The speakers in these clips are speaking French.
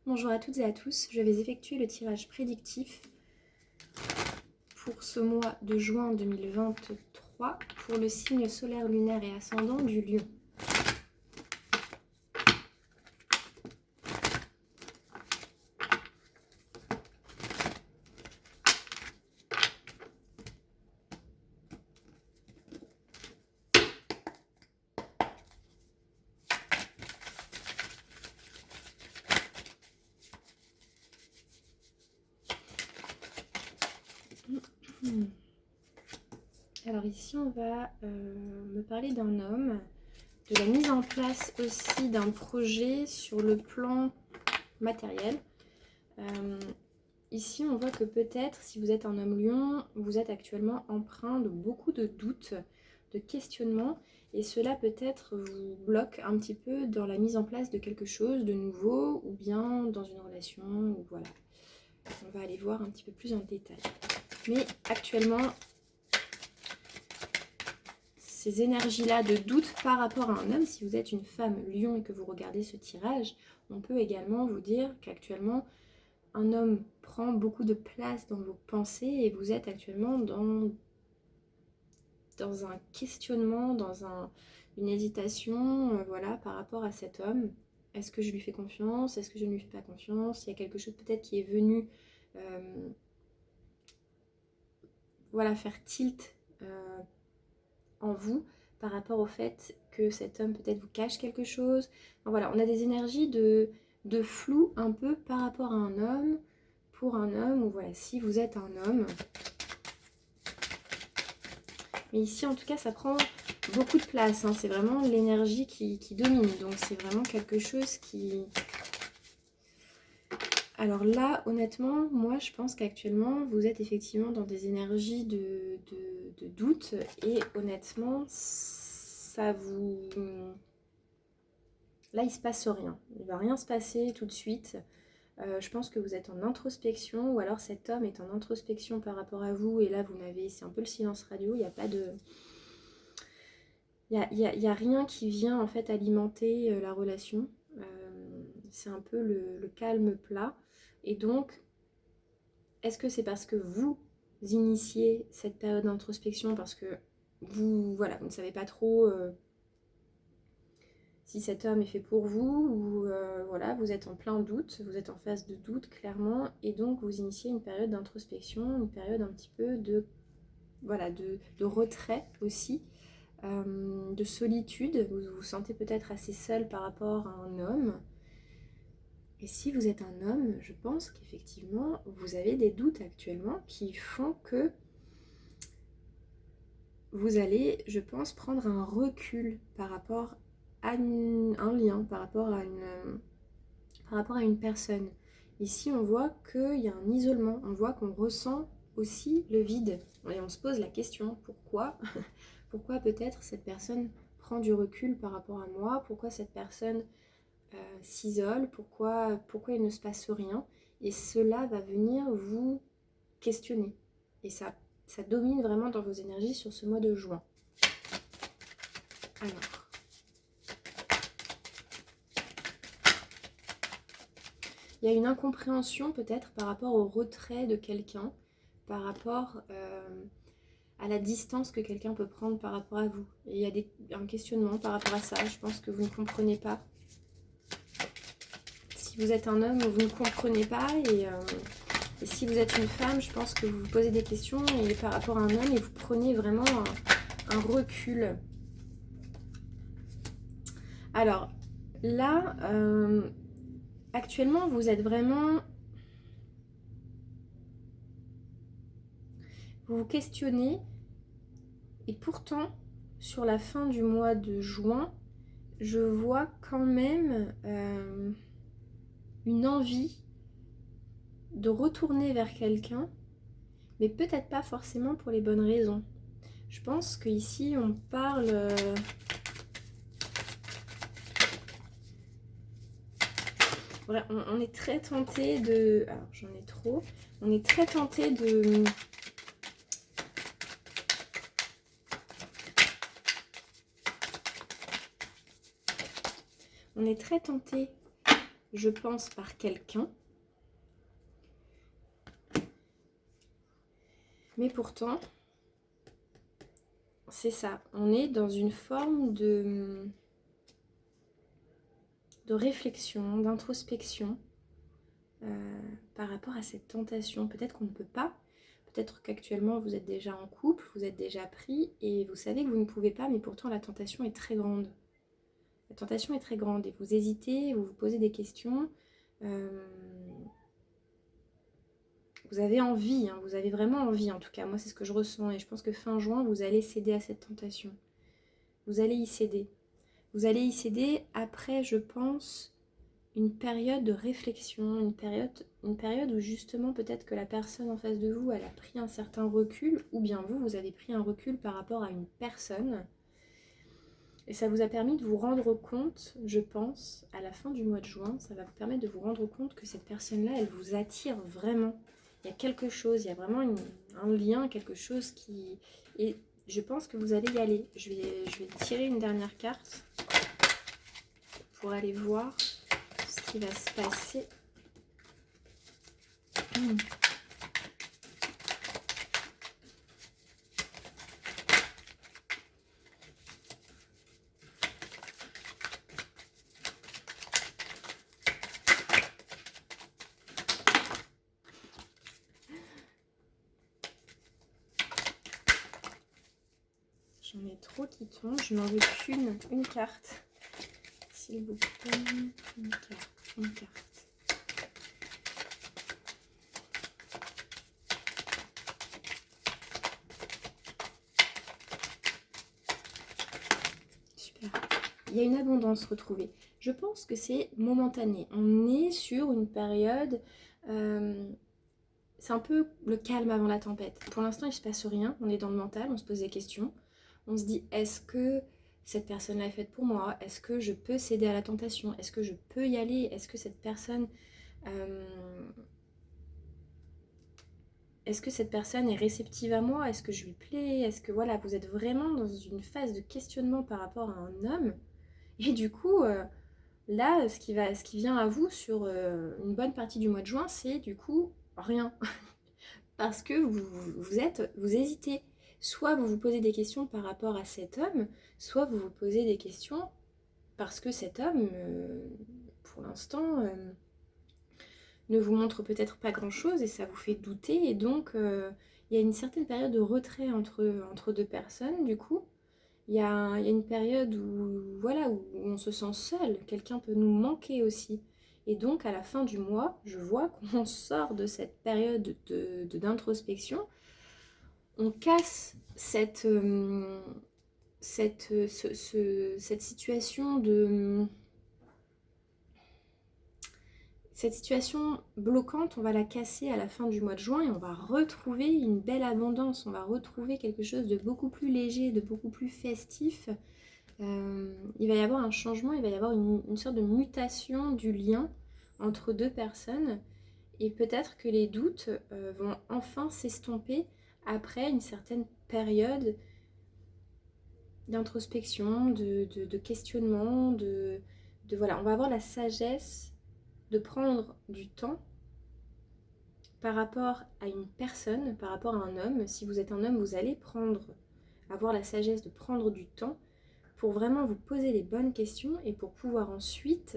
Bonjour à toutes et à tous, je vais effectuer le tirage prédictif pour ce mois de juin 2023 pour le signe solaire, lunaire et ascendant du Lion. Alors ici on va me parler d'un homme, de la mise en place aussi d'un projet sur le plan matériel. Ici on voit que peut-être si vous êtes un homme lion, vous êtes actuellement empreint de beaucoup de doutes, de questionnements, et cela peut-être vous bloque un petit peu dans la mise en place de quelque chose de nouveau ou bien dans une relation, ou voilà. On va aller voir un petit peu plus en détail. Mais actuellement, ces énergies-là de doute par rapport à un homme, si vous êtes une femme lion et que vous regardez ce tirage, on peut également vous dire qu'actuellement, un homme prend beaucoup de place dans vos pensées et vous êtes actuellement dans un questionnement, dans une hésitation, voilà, par rapport à cet homme. Est-ce que je lui fais confiance? Est-ce que je ne lui fais pas confiance? Il y a quelque chose peut-être qui est venu voilà, faire tilt en vous par rapport au fait que cet homme peut-être vous cache quelque chose. Enfin, voilà, on a des énergies de flou un peu par rapport à un homme, pour un homme, ou voilà, si vous êtes un homme. Mais ici, en tout cas, ça prend beaucoup de place, hein. C'est vraiment l'énergie qui domine, donc c'est vraiment quelque chose qui... Alors là, honnêtement, moi, je pense qu'actuellement, vous êtes effectivement dans des énergies de doute. Et honnêtement, ça vous... Là, il se passe rien. Il ne va rien se passer tout de suite. Je pense que vous êtes en introspection, ou alors cet homme est en introspection par rapport à vous. Et là, vous n'avez... C'est un peu le silence radio. Il n'y a pas de... Il y a rien qui vient en fait alimenter la relation. C'est un peu le calme plat. Et donc, est-ce que c'est parce que vous initiez cette période d'introspection parce que vous, voilà, vous ne savez pas trop si cet homme est fait pour vous, ou voilà, vous êtes en plein doute, vous êtes en phase de doute clairement, et donc vous initiez une période d'introspection, une période un petit peu de, voilà, de retrait aussi, de solitude. Vous vous sentez peut-être assez seul par rapport à un homme. Et si vous êtes un homme, je pense qu'effectivement, vous avez des doutes actuellement qui font que vous allez, je pense, prendre un recul par rapport à un lien, par rapport à une personne. Ici, on voit qu'il y a un isolement, on voit qu'on ressent aussi le vide. Et on se pose la question, pourquoi Pourquoi peut-être cette personne prend du recul par rapport à moi? Pourquoi cette personne s'isole, pourquoi il ne se passe rien? Et cela va venir vous questionner. Et ça domine vraiment dans vos énergies sur ce mois de juin. Alors, il y a une incompréhension peut-être par rapport au retrait de quelqu'un, par rapport à la distance que quelqu'un peut prendre par rapport à vous. Et il y a un questionnement par rapport à ça. Je pense que vous ne comprenez pas. Si vous êtes un homme, vous ne comprenez pas. Et si vous êtes une femme, je pense que vous vous posez des questions et par rapport à un homme, et vous prenez vraiment un recul. Alors, là, actuellement, vous êtes vraiment... Vous vous questionnez. Et pourtant, sur la fin du mois de juin, je vois quand même une envie de retourner vers quelqu'un, mais peut-être pas forcément pour les bonnes raisons. Je pense qu'ici, on parle... on est très tenté de... Alors, j'en ai trop. On est très tenté de... On est très tenté je pense, par quelqu'un. Mais pourtant, c'est ça. On est dans une forme de réflexion, d'introspection par rapport à cette tentation. Peut-être qu'on ne peut pas. Peut-être qu'actuellement, vous êtes déjà en couple, vous êtes déjà pris et vous savez que vous ne pouvez pas, mais pourtant la tentation est très grande. La tentation est très grande et vous hésitez, vous vous posez des questions. Vous avez envie, hein, vous avez vraiment envie en tout cas. Moi, c'est ce que je ressens et je pense que fin juin, vous allez céder à cette tentation. Vous allez y céder. Vous allez y céder après, je pense, une période de réflexion, une période où justement peut-être que la personne en face de vous, elle a pris un certain recul, ou bien vous, vous avez pris un recul par rapport à une personne. Et ça vous a permis de vous rendre compte, je pense, à la fin du mois de juin, ça va vous permettre de vous rendre compte que cette personne-là, elle vous attire vraiment. Il y a quelque chose, il y a vraiment un lien, quelque chose qui... Et je pense que vous allez y aller. Je vais tirer une dernière carte pour aller voir ce qui va se passer. J'en ai trop qui tombent, je n'en veux qu'une, une carte. S'il vous plaît, une carte, une carte. Super. Il y a une abondance retrouvée. Je pense que c'est momentané. On est sur une période... c'est un peu le calme avant la tempête. Pour l'instant, il ne se passe rien. On est dans le mental, on se pose des questions. On se dit, est-ce que cette personne-là est faite pour moi? Est-ce que je peux céder à la tentation? Est-ce que je peux y aller? Est-ce que cette personne... est-ce que cette personne est réceptive à moi? Est-ce que je lui plais? Est-ce que voilà, vous êtes vraiment dans une phase de questionnement par rapport à un homme? Et du coup, là, ce qui vient à vous sur une bonne partie du mois de juin, c'est du coup rien. Parce que vous hésitez. Soit vous vous posez des questions par rapport à cet homme, soit vous vous posez des questions parce que cet homme, pour l'instant, ne vous montre peut-être pas grand-chose et ça vous fait douter. Et donc, il y a une certaine période de retrait entre deux personnes, du coup. Il y a une période où, voilà, où on se sent seul, quelqu'un peut nous manquer aussi. Et donc, à la fin du mois, je vois qu'on sort de cette période d'introspection, on casse cette situation Cette situation bloquante, on va la casser à la fin du mois de juin et on va retrouver une belle abondance, on va retrouver quelque chose de beaucoup plus léger, de beaucoup plus festif. Il va y avoir un changement, il va y avoir une sorte de mutation du lien entre deux personnes et peut-être que les doutes vont enfin s'estomper après une certaine période d'introspection, de questionnement, voilà, on va avoir la sagesse de prendre du temps par rapport à une personne, par rapport à un homme. Si vous êtes un homme, vous allez avoir la sagesse de prendre du temps pour vraiment vous poser les bonnes questions et pour pouvoir ensuite,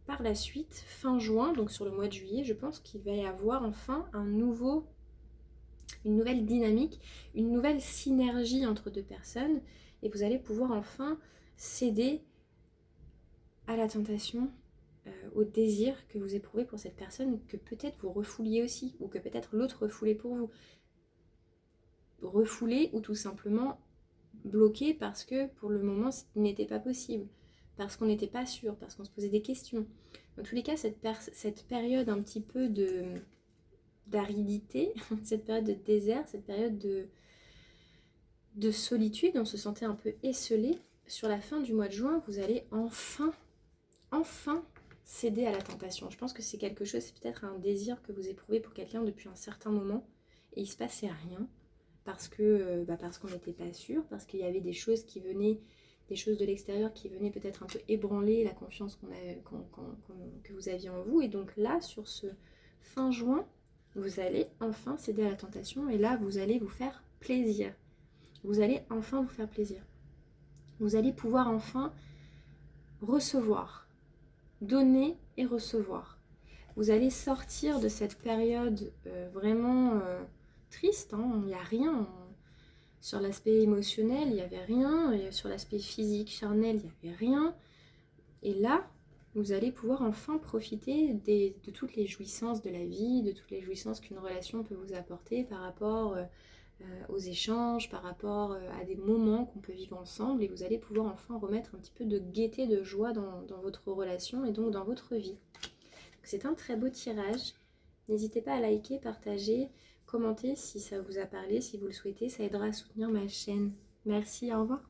par la suite, fin juin, donc sur le mois de juillet, je pense qu'il va y avoir enfin une nouvelle dynamique, une nouvelle synergie entre deux personnes et vous allez pouvoir enfin céder à la tentation, au désir que vous éprouvez pour cette personne, que peut-être vous refouliez aussi, ou que peut-être l'autre refoulait pour vous. Refoulé ou tout simplement bloqué parce que pour le moment ce n'était pas possible, parce qu'on n'était pas sûr, parce qu'on se posait des questions. Dans tous les cas, cette période un petit peu d'aridité, cette période de désert, cette période de solitude, on se sentait un peu esselé. Sur la fin du mois de juin, vous allez enfin céder à la tentation. Je pense que c'est quelque chose, c'est peut-être un désir que vous éprouvez pour quelqu'un depuis un certain moment et il se passait rien parce qu'on n'était pas sûr, parce qu'il y avait des choses qui venaient, des choses de l'extérieur qui venaient peut-être un peu ébranler la confiance que vous aviez en vous. Et donc là, sur ce fin juin, vous allez enfin céder à la tentation et là, vous allez vous faire plaisir. Vous allez enfin vous faire plaisir. Vous allez pouvoir enfin recevoir, donner et recevoir. Vous allez sortir de cette période vraiment triste, hein, il n'y a rien. Sur l'aspect émotionnel, il n'y avait rien. Et sur l'aspect physique, charnel, il n'y avait rien. Et là, vous allez pouvoir enfin profiter de toutes les jouissances de la vie, de toutes les jouissances qu'une relation peut vous apporter par rapport aux échanges, par rapport à des moments qu'on peut vivre ensemble. Et vous allez pouvoir enfin remettre un petit peu de gaieté, de joie dans votre relation et donc dans votre vie. C'est un très beau tirage. N'hésitez pas à liker, partager, commenter si ça vous a parlé, si vous le souhaitez. Ça aidera à soutenir ma chaîne. Merci, au revoir.